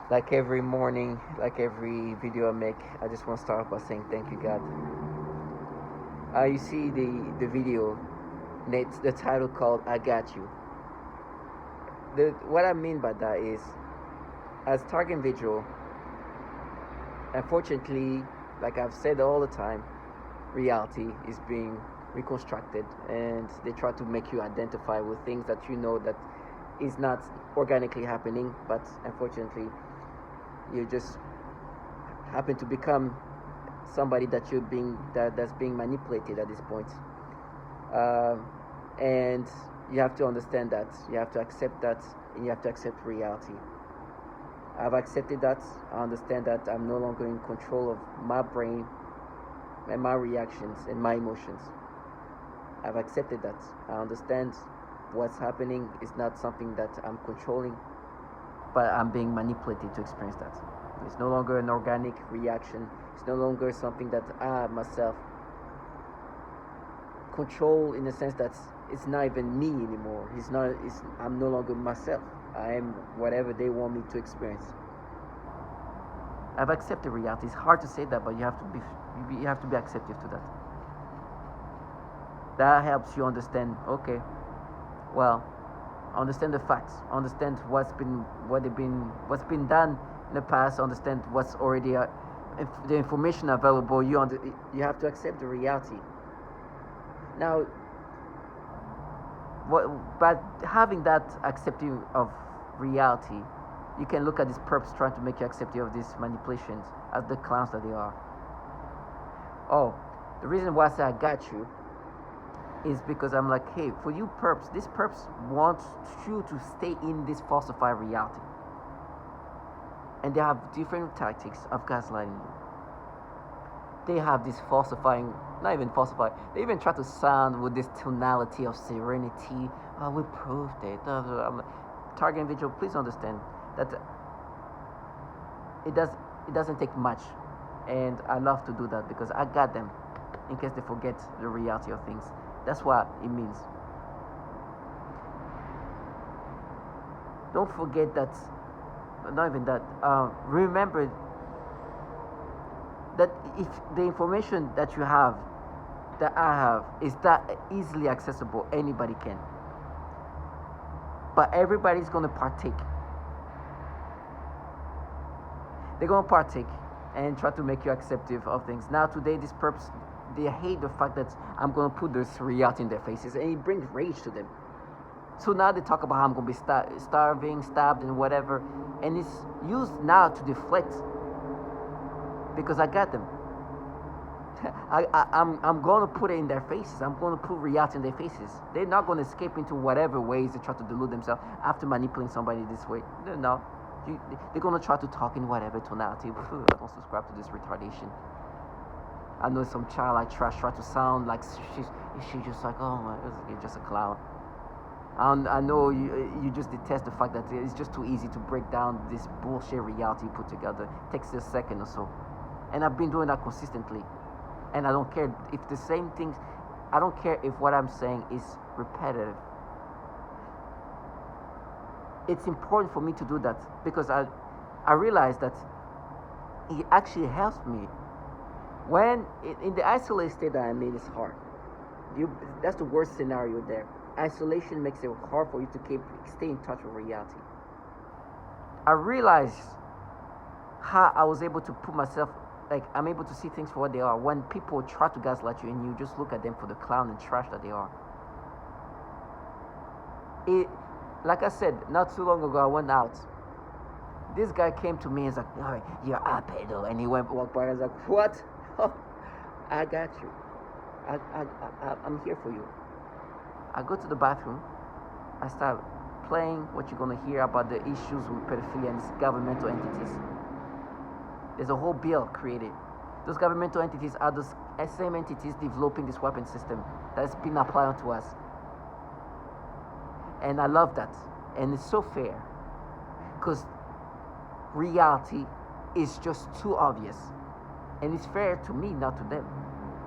Like every morning, like every video I make, I just want to start by saying thank you, God. You see the video, it's the title called "I Got You." What I mean by that is, as target individual, unfortunately, like I've said all the time, reality is being reconstructed, and they try to make you identify with things that you know that is not organically happening, but unfortunately, you just happen to become somebody that that's being manipulated at this point. Um, and you have to understand that, you have to accept that, and you have to accept reality. I've accepted that. I understand that I'm no longer in control of my brain and my reactions and my emotions. I've accepted that. I understand what's happening is not something that I'm controlling, but I'm being manipulated to experience that. It's no longer an organic reaction. It's no longer something that I myself control, in the sense that it's not even me anymore. It's not. I'm no longer myself. I am whatever they want me to experience. I've accepted reality. It's hard to say that, but you have to be acceptive to that. That helps you understand. Okay, well, understand the facts. Understand what's been done in the past. Understand what's already if the information available. You have to accept the reality. Now, but having that accepting of reality, you can look at these perps trying to make you accepting of these manipulations as the clowns that they are. Oh, the reason why I say I got you is because I'm like, hey, for you perps, these perps want you to stay in this falsified reality. And they have different tactics of gaslighting you. They have this falsifying, not even falsify, they even try to sound with this tonality of serenity. Oh, we proved it. I'm like, target individual, please understand that it does it doesn't take much, and I love to do that because I got them in case they forget the reality of things. That's what it means. Don't forget that. Not even that. Remember that if the information that you have, that I have, is that easily accessible, anybody can. But everybody's gonna partake. They're gonna partake and try to make you acceptive of things. Now today, these perps, they hate the fact that I'm gonna put this reality in their faces, and it brings rage to them. So now they talk about how I'm gonna be starving, stabbed, and whatever, and it's used now to deflect because I got them. I'm going to put it in their faces. I'm going to put reality in their faces. They're not going to escape into whatever ways they try to delude themselves after manipulating somebody this way. No. They're going to try to talk in whatever tonality. Don't subscribe to this retardation. I know some child like trash try to sound like she's just like, oh my, you're just a clown. I know you just detest the fact that it's just too easy to break down this bullshit reality you put together. It takes a second or so. And I've been doing that consistently. And I don't care if the same things, I don't care if what I'm saying is repetitive. It's important for me to do that because I realize that it actually helps me. When in the isolated state that I'm in, it's hard. That's the worst scenario there. Isolation makes it hard for you to stay in touch with reality. I realize how I was able to put myself, like, I'm able to see things for what they are when people try to gaslight you and you just look at them for the clown and trash that they are. It, like I said, not too long ago, I went out. This guy came to me and was like, "Oh, you're a pedo," and he walked by. I was like, "What? I got you. I'm here for you." I go to the bathroom. I start playing what you're gonna hear about the issues with pedophilia and governmental entities. There's a whole bill created. Those governmental entities are those same entities developing this weapon system that's been applied to us. And I love that. And it's so fair. Because reality is just too obvious. And it's fair to me, not to them.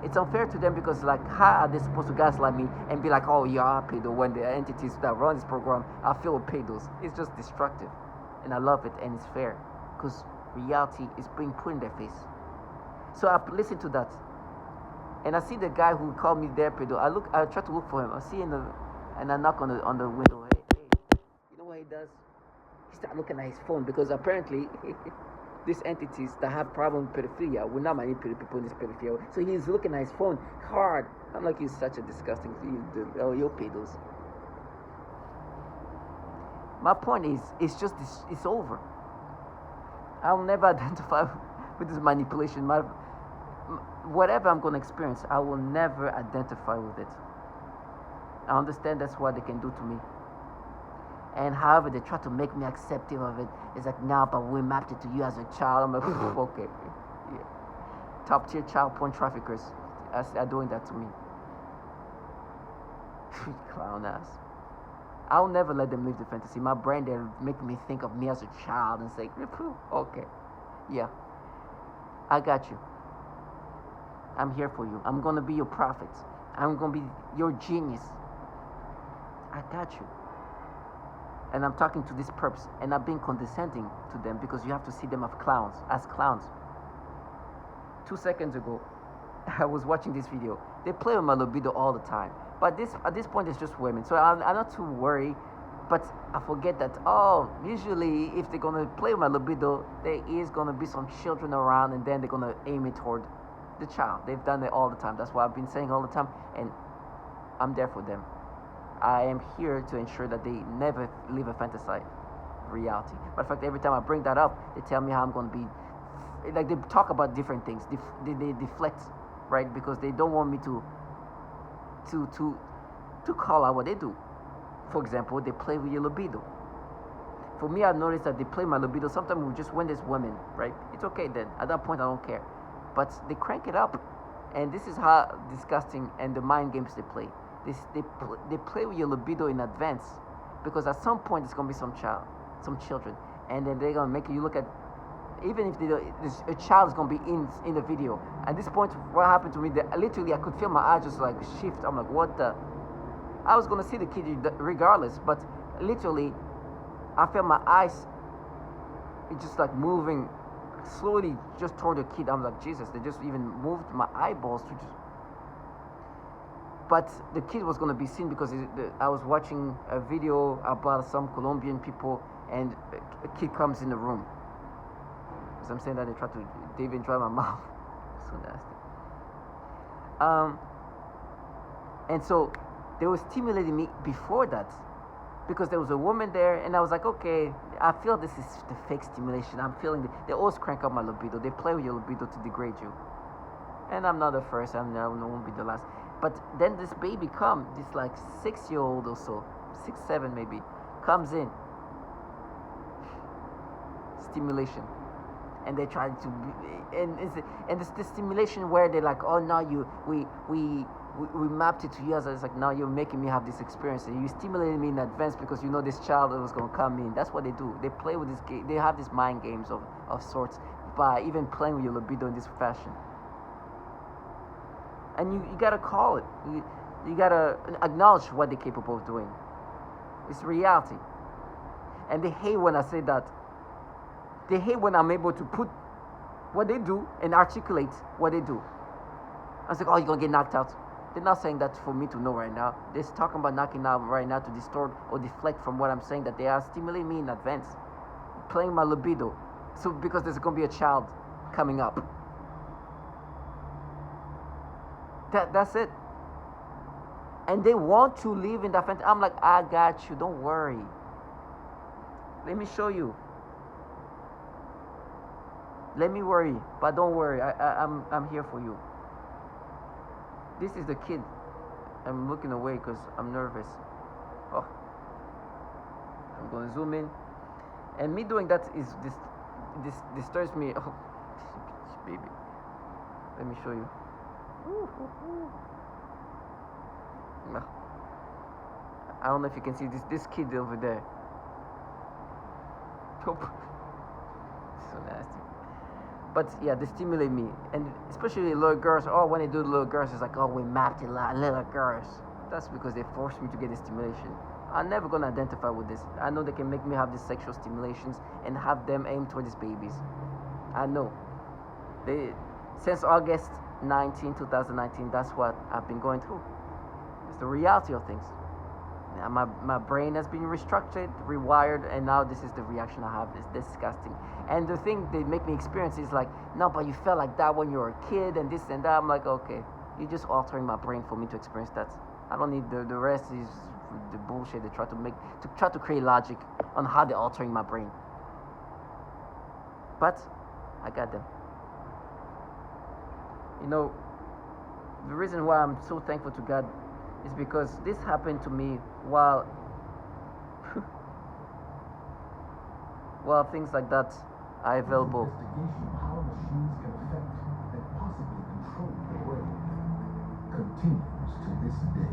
It's unfair to them because, like, how are they supposed to gaslight me and be like, oh, you're a pedo, when the entities that run this program are filled with pedos? It's just destructive. And I love it, and it's fair. because reality is being put in their face. So I listen to that, and I see the guy who called me their pedo. I try to look for him. I see and I knock on the window. Hey, hey, you know what he does? He start looking at his phone because apparently these entities that have problem with pedophilia will not manipulate people in this pedophilia. So he's looking at his phone hard. I'm like, you're such a disgusting thing. Oh, you're pedos. My point is, it's over. I'll never identify with this manipulation. Whatever I'm going to experience, I will never identify with it. I understand that's what they can do to me. And however they try to make me accepting of it, it's like, nah, but we mapped it to you as a child. I'm like, okay. Yeah. Top tier child porn traffickers are doing that to me. Clown ass. I'll never let them live the fantasy. My brain, they're making me think of me as a child and say, okay, yeah, I got you. I'm here for you. I'm going to be your prophet. I'm going to be your genius. I got you. And I'm talking to these perps, and I'm being condescending to them because you have to see them as clowns. 2 seconds ago, I was watching this video. They play with my libido all the time. But at this point, it's just women. So I'm not too worried. But I forget that, usually if they're going to play with my libido, there is going to be some children around, and then they're going to aim it toward the child. They've done it all the time. That's what I've been saying all the time. And I'm there for them. I am here to ensure that they never live a fantasy reality. But in fact, every time I bring that up, they tell me how I'm going to be. Like, they talk about different things. They deflect, right? Because they don't want me to call out what they do. For example, they play with your libido. For me, I've noticed that they play my libido sometimes just when there's women, right? It's okay then. At that point, I don't care. But they crank it up. And this is how disgusting and the mind games they play. They play with your libido in advance, because at some point there's gonna be some children, and then they're gonna make you look at, even if a child is gonna be in the video. At this point, what happened to me? Literally, I could feel my eyes just like shift. I'm like, what the? I was gonna see the kid regardless, but literally, I felt my eyes, it just like moving slowly just toward the kid. I'm like, Jesus! They just even moved my eyeballs to just. But the kid was going to be seen because I was watching a video about some Colombian people, and a kid comes in the room. As I'm saying that, they even try my mouth. So nasty. And so they were stimulating me before that, because there was a woman there, and I was like, okay, I feel this is the fake stimulation. I'm feeling they always crank up my libido. They play with your libido to degrade you. And I'm not the first. I won't be the last. But then this baby this like 6-year-old or so, 6, 7 maybe, comes in. Stimulation. And they try to, and it's the stimulation where they're like, oh no, we mapped it to you. It's like, now you're making me have this experience, and you stimulated me in advance because you know this child was going to come in. That's what they do. They play with this game. They have these mind games of sorts by even playing with your libido in this fashion. And you gotta call it. You gotta acknowledge what they're capable of doing. It's reality. And they hate when I say that. They hate when I'm able to put what they do and articulate what they do. I was like, oh, you're gonna get knocked out. They're not saying that for me to know right now. They're talking about knocking out right now to distort or deflect from what I'm saying, that they are stimulating me in advance, playing my libido. So because there's gonna be a child coming up. That's it. And they want to live in that fantasy. I'm like, I got you. Don't worry. Let me show you. Let me worry, but don't worry. I'm here for you. This is the kid. I'm looking away because I'm nervous. Oh, I'm gonna zoom in, and me doing that is this disturbs me. Oh, baby. Let me show you. I don't know if you can see this kid over there. So nasty. But yeah, they stimulate me, and especially little girls. Oh, when they do the little girls, it's like, oh, we mapped it, little girls. That's because they forced me to get the stimulation. I'm never gonna identify with this. I know they can make me have these sexual stimulations and have them aim toward these babies. I know. They since August 2019, that's what I've been going through. It's the reality of things. My brain has been restructured, rewired, and now this is the reaction I have. It's disgusting. And the thing they make me experience is like, no, but you felt like that when you were a kid and this and that. I'm like, okay, you're just altering my brain for me to experience that. I don't need the rest is the bullshit they try to create logic on how they're altering my brain. But I got them. You know, the reason why I'm so thankful to God is because this happened to me while while things like that are available. Investigation of how machines can affect and possibly control the brain continues to this day.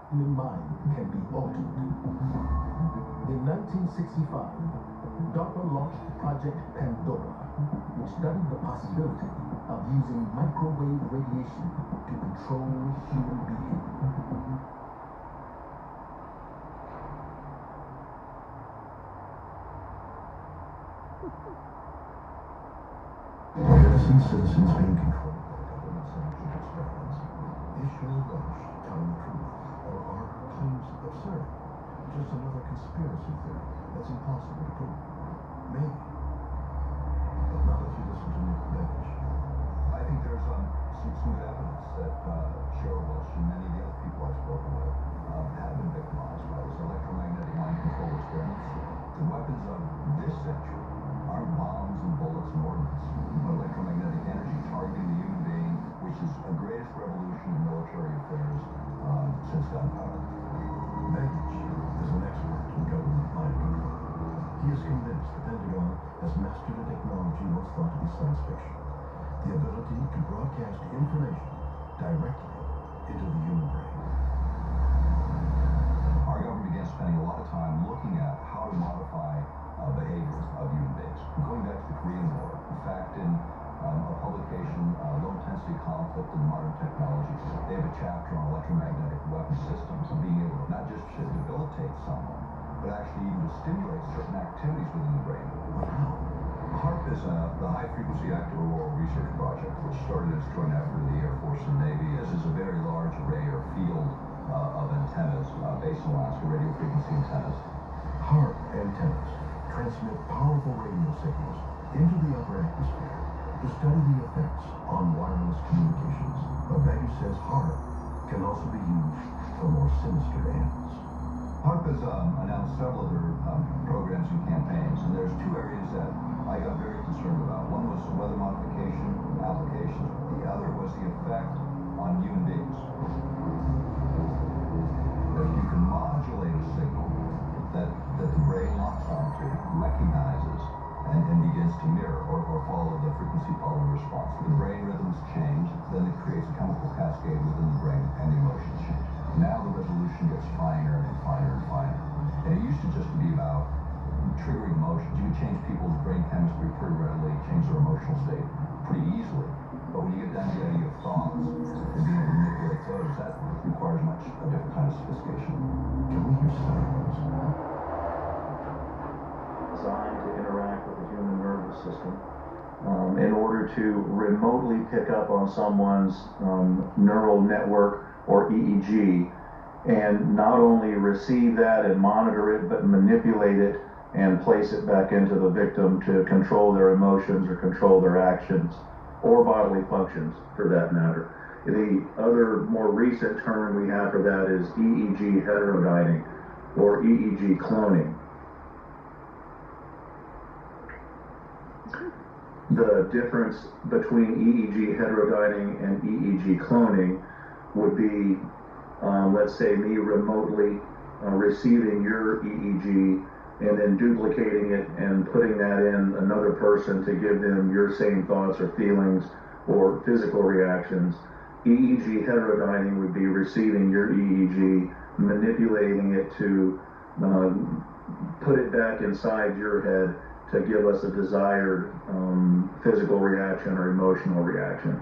The mind can be altered. In 1965, DARPA launched Project Pandora, which studied the possibility of using microwave radiation to control human behavior. Innocent citizens being controlled by government-sanctioned experiments. Israel Ghosh telling the truth, or are claims absurd? Just another conspiracy theory that's impossible to prove. Maybe. But not if you listen to Nick Bench. I think there's some good evidence that Cheryl Welsh and many of the other people I've spoken with have been victimized by this electromagnetic mind control experiments. The weapons of this century aren't bombs and bullets and ordnance, but electromagnetic energy targeting the human being, which is the greatest revolution in military affairs since gunpowder. Baggage is an expert in government mind control. He is convinced the Pentagon has mastered a technology once thought to be science fiction. The ability to broadcast information directly into the human brain. Our government began spending a lot of time looking at how to modify behaviors of human beings. Going back to the Korean War, in fact, in a publication, Low Intensity Conflict in Modern Technology, they have a chapter on electromagnetic weapon systems and being able to not just to debilitate someone, but actually even to stimulate certain activities within the brain. HARP is the High Frequency Active Auroral Research Project, which started as a joint effort of the Air Force and Navy. This is a very large array or field of antennas based in Alaska, radio frequency antennas. HARP antennas transmit powerful radio signals into the upper atmosphere to study the effects on wireless communications. But Baggage says HARP can also be used for more sinister ends. HARP has announced several other programs and campaigns, and there's two areas that I got very concerned about. One was weather modification applications. The other was the effect on human beings. If you can modulate a signal that the brain locks onto, recognizes, and begins to mirror or follow the frequency following response. The brain rhythms change, then it creates a chemical cascade within the brain, and the emotions change. Now the resolution gets finer and finer and finer. And it used to just be about triggering emotions. You could change people's brain chemistry pretty readily, change their emotional state pretty easily. But when you get down to the idea of thoughts and being able to manipulate those, that requires a different kind of sophistication. Can we hear sounds? Designed to interact with the human nervous system in order to remotely pick up on someone's neural network or EEG and not only receive that and monitor it, but manipulate it and place it back into the victim to control their emotions or control their actions or bodily functions for that matter. The other more recent term we have for that is EEG heterodyning or EEG cloning. The difference between EEG heterodyning and EEG cloning would be, let's say, me remotely receiving your EEG and then duplicating it and putting that in another person to give them your same thoughts or feelings or physical reactions. EEG heterodyning would be receiving your EEG, manipulating it to put it back inside your head to give us a desired physical reaction or emotional reaction.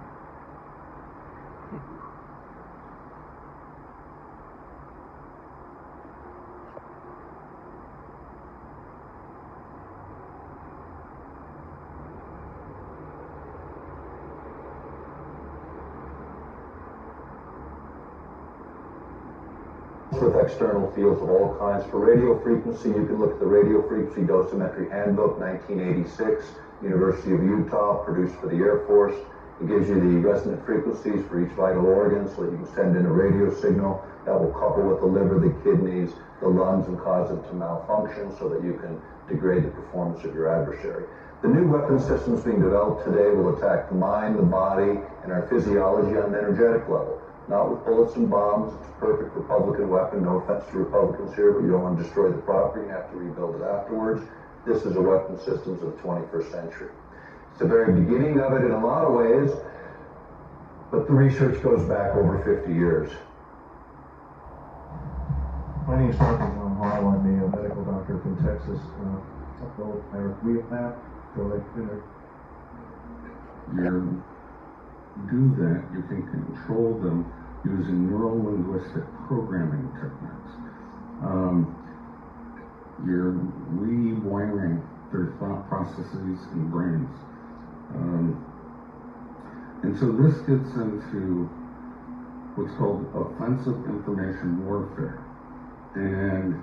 with external fields of all kinds. For radio frequency, you can look at the Radio Frequency Dosimetry Handbook, 1986, University of Utah, produced for the Air Force. It gives you the resonant frequencies for each vital organ so that you can send in a radio signal that will couple with the liver, the kidneys, the lungs, and cause them to malfunction so that you can degrade the performance of your adversary. The new weapon systems being developed today will attack the mind, the body, and our physiology on an energetic level. Not with bullets and bombs. It's a perfect Republican weapon. No offense to Republicans here, but you don't want to destroy the property and have to rebuild it afterwards. This is a weapon systems of the 21st century. It's the very beginning of it in a lot of ways, but the research goes back over 50 years. My name is Dr. John Hall. I'm a medical doctor from Texas. Upload our Vietnam. You do that, you can control them using neuro-linguistic programming techniques. You're rewiring their thought processes and brains. And so this gets into what's called offensive information warfare. And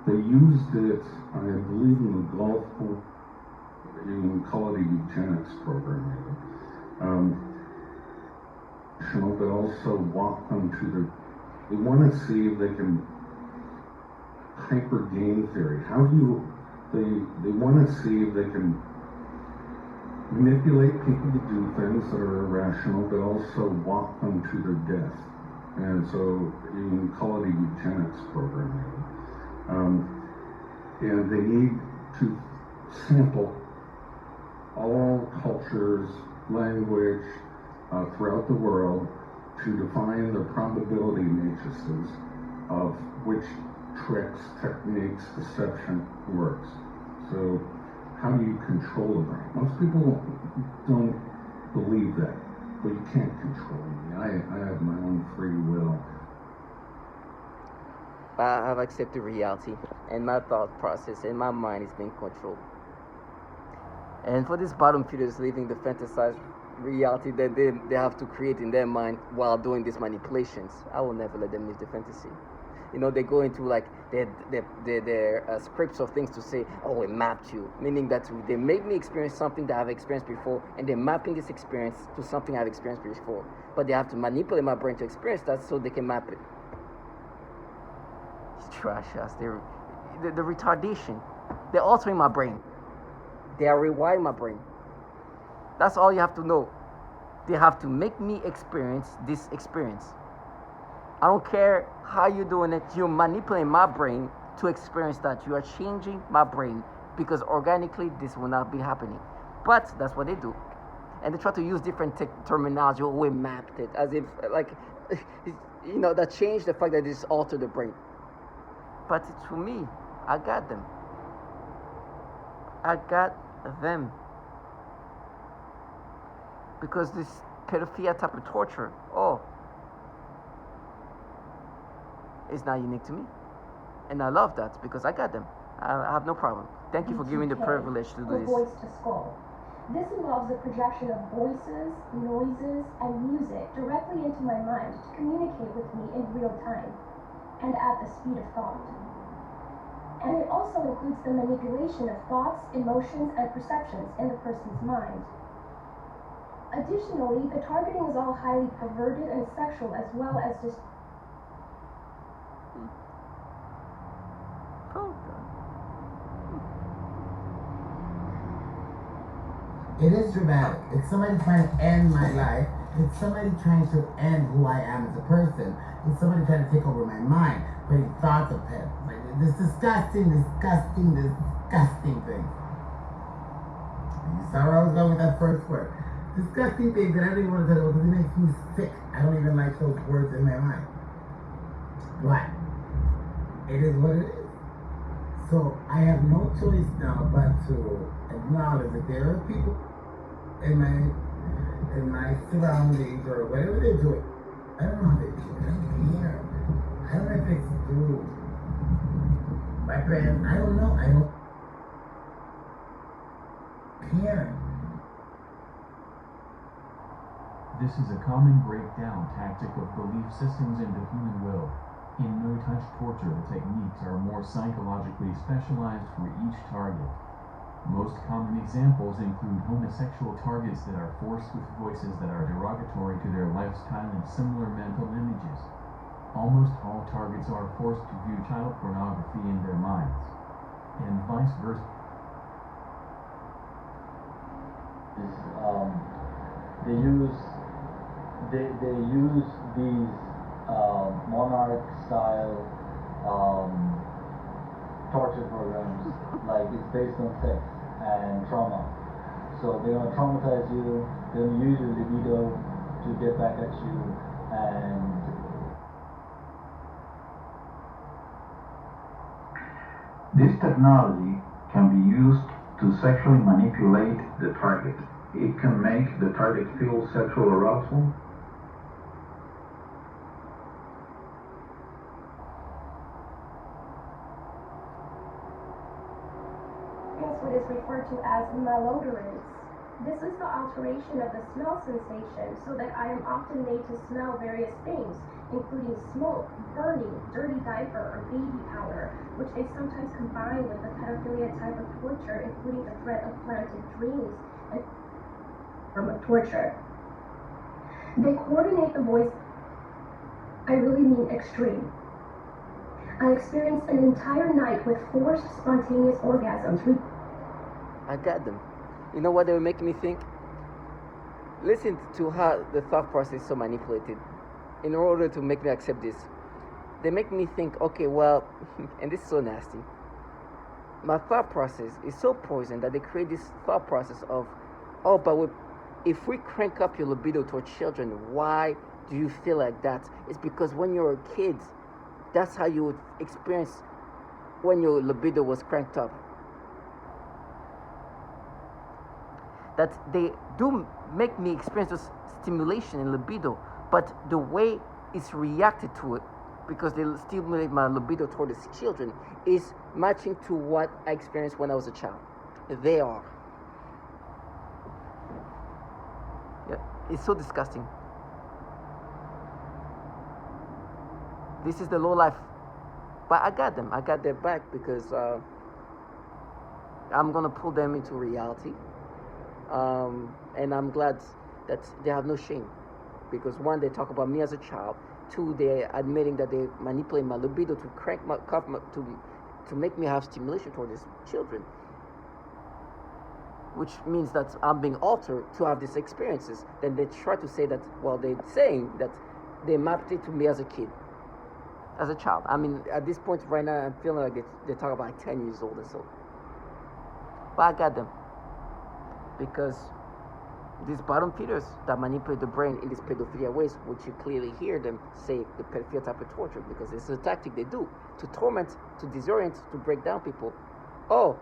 they used it, I believe, in the Gulf War, you call it a eugenics program. They also walk them to they want to see if they can hyper game theory. How do you, they want to see if they can manipulate people to do things that are irrational, but also walk them to their death. And so you can call it a eugenics program. And they need to sample all cultures, language throughout the world to define the probability matrices of which tricks, techniques, deception works. So how do you control the brain? Most people don't believe that, but you can't control me. I have my own free will. I've accepted reality, and my thought process and my mind is being controlled. And for these bottom feeders living the fantasized reality that they have to create in their mind while doing these manipulations, I will never let them live the fantasy. You know, they go into like their scripts of things to say, oh, it mapped you, meaning that they make me experience something that I've experienced before, and they're mapping this experience to something I've experienced before. But they have to manipulate my brain to experience that so they can map it. It's trash ass. The retardation. They're altering my brain. They are rewiring my brain. That's all you have to know. They have to make me experience this experience. I don't care how you're doing it. You're manipulating my brain to experience that. You are changing my brain because organically this will not be happening. But that's what they do. And they try to use different terminology. Oh, we mapped it. As if, like, you know, that changed the fact that this altered the brain. But to me, I got them. I got them. Because this pedophilia type of torture, it's not unique to me. And I love that because I got them. I have no problem. Thank you for giving me the privilege to do this. Voice to skull. This involves the projection of voices, noises, and music directly into my mind to communicate with me in real time and at the speed of thought. And it also includes the manipulation of thoughts, emotions, and perceptions in the person's mind. Additionally, the targeting is all highly perverted and sexual, as well as just It is dramatic. It's somebody trying to end my life. It's somebody trying to end who I am as a person. It's somebody trying to take over my mind, putting thoughts of it. Like this disgusting thing. You saw where I was going with that first word. Disgusting thing that I don't even want to tell you because it makes me sick. I don't even like those words in my mind. But it is what it is. So I have no choice now but to acknowledge that there are people in my surroundings or whatever they're doing. I don't know how they do it. I don't care. I don't know if it's through my parents. I don't know. I don't care. This is a common breakdown tactic of belief systems into human will. In no-touch torture, the techniques are more psychologically specialized for each target. Most common examples include homosexual targets that are forced with voices that are derogatory to their lifestyle and similar mental images. Almost all targets are forced to view child pornography in their minds, and vice versa. They use these monarch style torture programs, like it's based on sex and trauma. So they're gonna traumatize you, they're gonna use your libido to get back at you, and This technology can be used to sexually manipulate the target. It can make the target feel sexual arousal. Hence what is referred to as malodorance. This is the alteration of the smell sensation so that I am often made to smell various things, including smoke, burning, dirty diaper, or baby powder, which they sometimes combine with the pedophilia type of torture, including the threat of planted dreams and form of torture. They coordinate the voice. I really mean extreme. I experienced an entire night with forced spontaneous orgasms. I got them. You know what they were making me think? Listen to how the thought process is so manipulated in order to make me accept this. They make me think, okay, well, and this is so nasty. My thought process is so poisoned that they create this thought process of, oh, but if we crank up your libido toward children, why do you feel like that? It's because when you were a kid, that's how you would experience when your libido was cranked up. That they do make me experience this stimulation and libido, but the way it's reacted to it, because they stimulate my libido toward these children, is matching to what I experienced when I was a child. They are. Yeah, it's so disgusting. This is the low life. But I got them. I got their back because I'm going to pull them into reality. And I'm glad that they have no shame. Because one, they talk about me as a child. Two, they're admitting that they manipulate my libido to crank my cup to make me have stimulation toward these children. Which means that I'm being altered to have these experiences. Then they try to say that, well, they're saying that they mapped it to me as a kid. As a child. I mean, at this point right now, I'm feeling like they talk about like 10 years old or so. But I got them. Because these bottom feeders that manipulate the brain in these pedophilia ways, which you clearly hear them say the pedophilia type of torture, because it's a tactic they do to torment, to disorient, to break down people. Oh,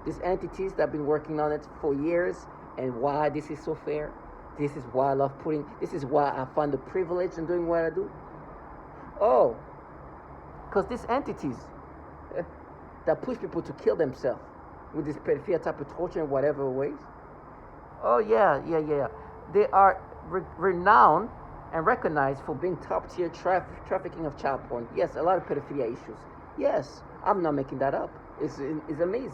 these entities that have been working on it for years, and why this is so fair. This is why I love this is why I find the privilege in doing what I do. Oh, because these entities that push people to kill themselves with this pedophilia type of torture in whatever ways. Oh, yeah. They are renowned and recognized for being top-tier trafficking of child porn. Yes, a lot of pedophilia issues. Yes, I'm not making that up. It's amazing.